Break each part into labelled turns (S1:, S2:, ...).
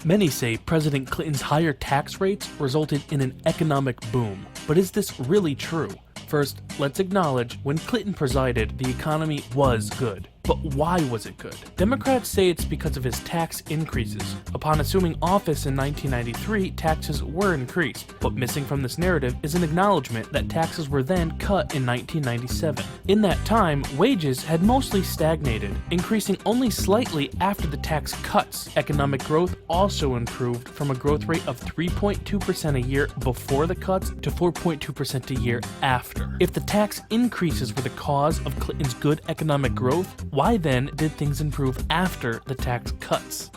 S1: Many say President Clinton's higher tax rates resulted in an economic boom. But is this really true? First, let's acknowledge when Clinton presided, the economy was good. But why was it good? Democrats say it's because of his tax increases. Upon assuming office in 1993, taxes were increased, but missing from this narrative is an acknowledgement that taxes were then cut in 1997. In that time, wages had mostly stagnated, increasing only slightly after the tax cuts. Economic growth also improved from a growth rate of 3.2% a year before the cuts to 4.2% a year after. If the tax increases were the cause of Clinton's good economic growth, why then did things improve after the tax cuts?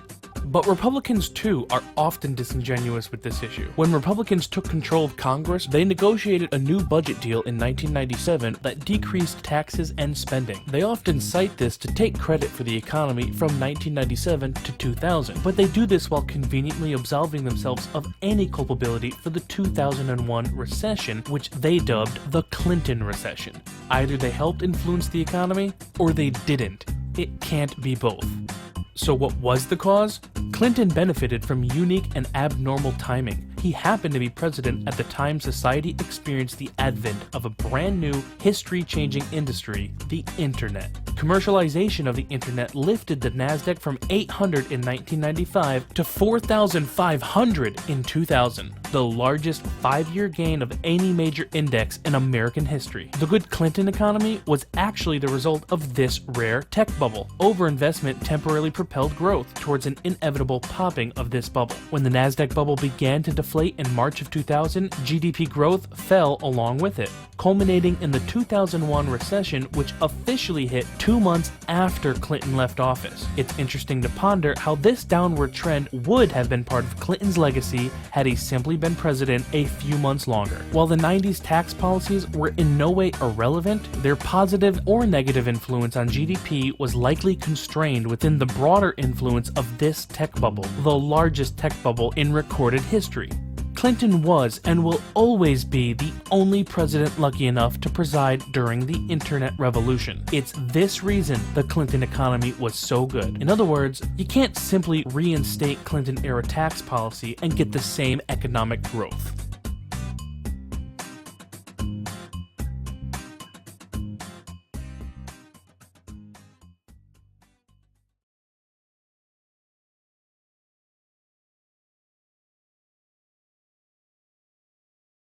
S1: But Republicans too are often disingenuous with this issue. When Republicans took control of Congress, they negotiated a new budget deal in 1997 that decreased taxes and spending. They often cite this to take credit for the economy from 1997 to 2000, but they do this while conveniently absolving themselves of any culpability for the 2001 recession, which they dubbed the Clinton recession. Either they helped influence the economy, or they didn't. It can't be both. So what was the cause? Clinton benefited from unique and abnormal timing. He happened to be president at the time society experienced the advent of a brand new, history-changing industry, the internet. Commercialization of the internet lifted the NASDAQ from 800 in 1995 to 4,500 in 2000, the largest 5-year gain of any major index in American history. The good Clinton economy was actually the result of this rare tech bubble. Overinvestment temporarily propelled growth towards an inevitable popping of this bubble. When the NASDAQ bubble began to deflate in March of 2000, GDP growth fell along with it, culminating in the 2001 recession, which officially hit 2 months after Clinton left office. It's interesting to ponder how this downward trend would have been part of Clinton's legacy had he simply been president a few months longer. While the 90s tax policies were in no way irrelevant, their positive or negative influence on GDP was likely constrained within the broader influence of this tech bubble, the largest tech bubble in recorded history. Clinton was and will always be the only president lucky enough to preside during the internet revolution. It's this reason the Clinton economy was so good. In other words, you can't simply reinstate Clinton-era tax policy and get the same economic growth.